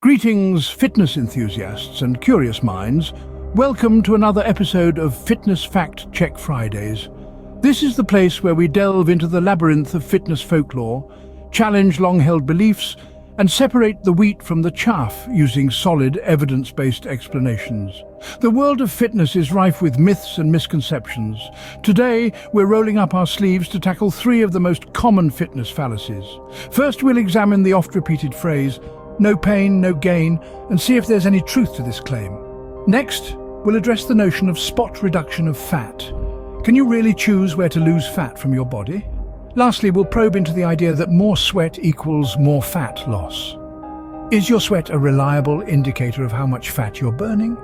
Greetings, fitness enthusiasts and curious minds. Welcome to another episode of Fitness Fact Check Fridays. This is the place where we delve into the labyrinth of fitness folklore, challenge long-held beliefs, and separate the wheat from the chaff using solid, evidence-based explanations. The world of fitness is rife with myths and misconceptions. Today, we're rolling up our sleeves to tackle three of the most common fitness fallacies. First, we'll examine the oft-repeated phrase, "No pain, no gain," and see if there's any truth to this claim. Next, we'll address the notion of spot reduction of fat. Can you really choose where to lose fat from your body? Lastly, we'll probe into the idea that more sweat equals more fat loss. Is your sweat a reliable indicator of how much fat you're burning?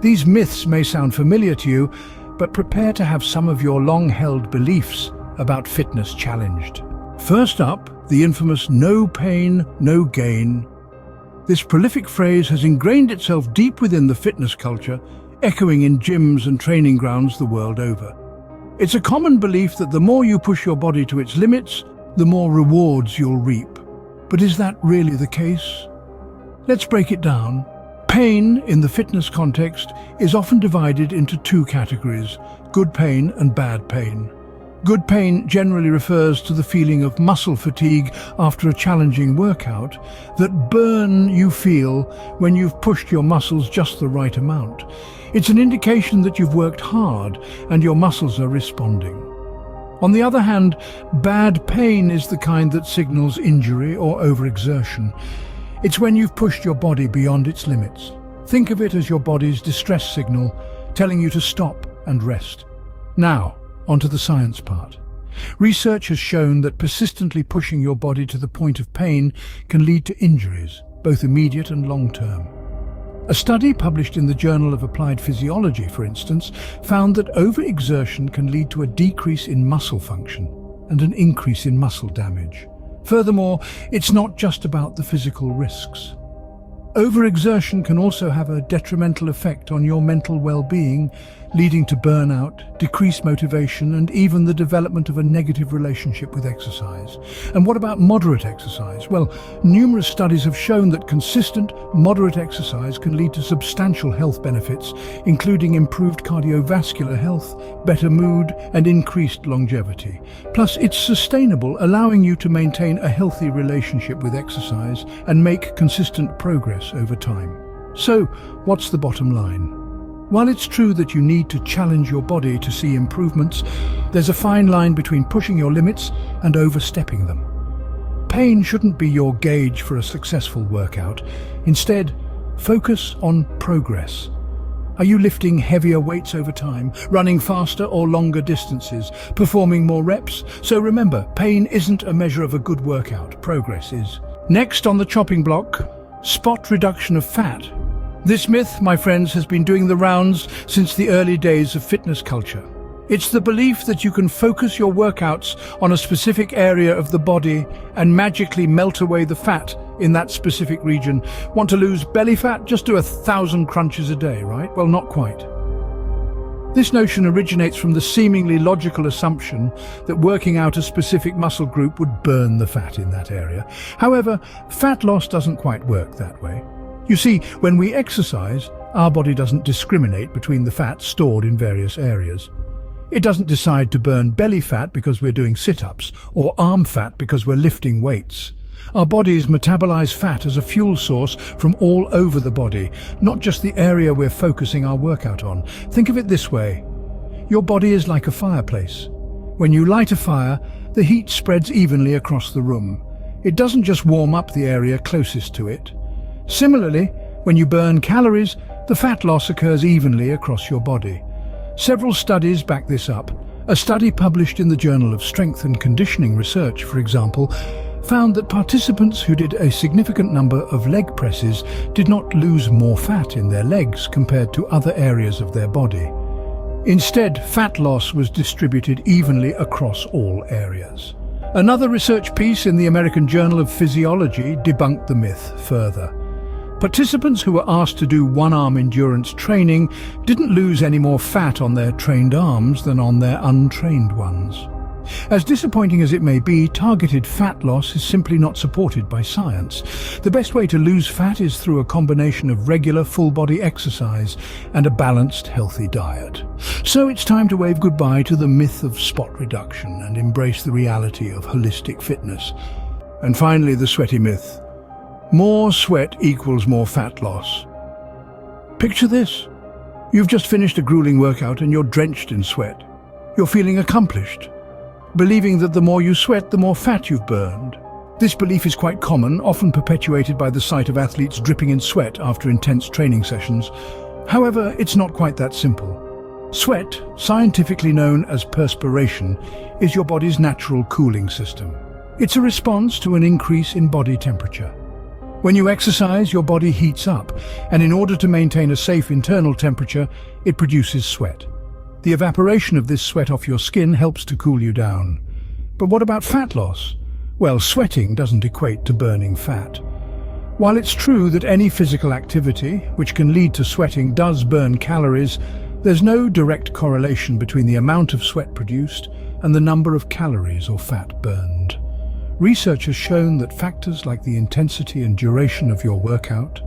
These myths may sound familiar to you, but prepare to have some of your long-held beliefs about fitness challenged. First up, the infamous "no pain, no gain." This prolific phrase has ingrained itself deep within the fitness culture, echoing in gyms and training grounds the world over. It's a common belief that the more you push your body to its limits, the more rewards you'll reap. But is that really the case? Let's break it down. Pain, in the fitness context, is often divided into two categories: good pain and bad pain. Good pain generally refers to the feeling of muscle fatigue after a challenging workout, that burn you feel when you've pushed your muscles just the right amount. It's an indication that you've worked hard and your muscles are responding. On the other hand, bad pain is the kind that signals injury or overexertion. It's when you've pushed your body beyond its limits. Think of it as your body's distress signal, telling you to stop and rest. Now, onto the science part. Research has shown that persistently pushing your body to the point of pain can lead to injuries, both immediate and long-term. A study published in the Journal of Applied Physiology, for instance, found that overexertion can lead to a decrease in muscle function and an increase in muscle damage. Furthermore, it's not just about the physical risks. Overexertion can also have a detrimental effect on your mental well-being, leading to burnout, decreased motivation, and even the development of a negative relationship with exercise. And what about moderate exercise? Well, numerous studies have shown that consistent, moderate exercise can lead to substantial health benefits, including improved cardiovascular health, better mood, and increased longevity. Plus, it's sustainable, allowing you to maintain a healthy relationship with exercise and make consistent progress over time. So, what's the bottom line? While it's true that you need to challenge your body to see improvements, there's a fine line between pushing your limits and overstepping them. Pain shouldn't be your gauge for a successful workout. Instead, focus on progress. Are you lifting heavier weights over time, running faster or longer distances, performing more reps? So remember, pain isn't a measure of a good workout, progress is. Next on the chopping block, spot reduction of fat. This myth, my friends, has been doing the rounds since the early days of fitness culture. It's the belief that you can focus your workouts on a specific area of the body and magically melt away the fat in that specific region. Want to lose belly fat? Just do 1,000 crunches a day, right? Well, not quite. This notion originates from the seemingly logical assumption that working out a specific muscle group would burn the fat in that area. However, fat loss doesn't quite work that way. You see, when we exercise, our body doesn't discriminate between the fat stored in various areas. It doesn't decide to burn belly fat because we're doing sit-ups, or arm fat because we're lifting weights. Our bodies metabolize fat as a fuel source from all over the body, not just the area we're focusing our workout on. Think of it this way. Your body is like a fireplace. When you light a fire, the heat spreads evenly across the room. It doesn't just warm up the area closest to it. Similarly, when you burn calories, the fat loss occurs evenly across your body. Several studies back this up. A study published in the Journal of Strength and Conditioning Research, for example, found that participants who did a significant number of leg presses did not lose more fat in their legs compared to other areas of their body. Instead, fat loss was distributed evenly across all areas. Another research piece in the American Journal of Physiology debunked the myth further. Participants who were asked to do one-arm endurance training didn't lose any more fat on their trained arms than on their untrained ones. As disappointing as it may be, targeted fat loss is simply not supported by science. The best way to lose fat is through a combination of regular full-body exercise and a balanced, healthy diet. So it's time to wave goodbye to the myth of spot reduction and embrace the reality of holistic fitness. And finally, the sweaty myth. More sweat equals more fat loss. Picture this. You've just finished a grueling workout and you're drenched in sweat. You're feeling accomplished, believing that the more you sweat, the more fat you've burned. This belief is quite common, often perpetuated by the sight of athletes dripping in sweat after intense training sessions. However, it's not quite that simple. Sweat, scientifically known as perspiration, is your body's natural cooling system. It's a response to an increase in body temperature. When you exercise, your body heats up, and in order to maintain a safe internal temperature, it produces sweat. The evaporation of this sweat off your skin helps to cool you down. But what about fat loss? Well, sweating doesn't equate to burning fat. While it's true that any physical activity, which can lead to sweating, does burn calories, there's no direct correlation between the amount of sweat produced and the number of calories or fat burned. Research has shown that factors like the intensity and duration of your workout,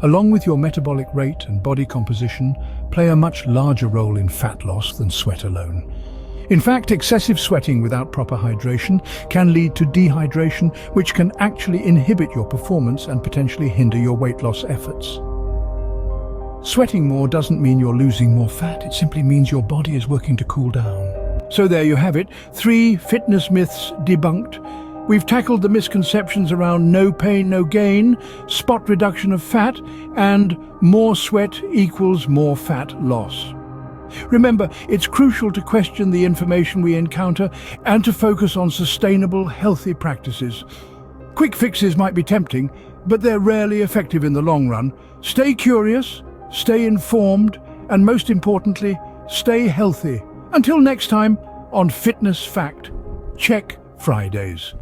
along with your metabolic rate and body composition, play a much larger role in fat loss than sweat alone. In fact, excessive sweating without proper hydration can lead to dehydration, which can actually inhibit your performance and potentially hinder your weight loss efforts. Sweating more doesn't mean you're losing more fat, it simply means your body is working to cool down. So there you have it, 3 fitness myths debunked. We've tackled the misconceptions around no pain, no gain, spot reduction of fat, and more sweat equals more fat loss. Remember, it's crucial to question the information we encounter and to focus on sustainable, healthy practices. Quick fixes might be tempting, but they're rarely effective in the long run. Stay curious, stay informed, and most importantly, stay healthy. Until next time on Fitness Fact Check Fridays.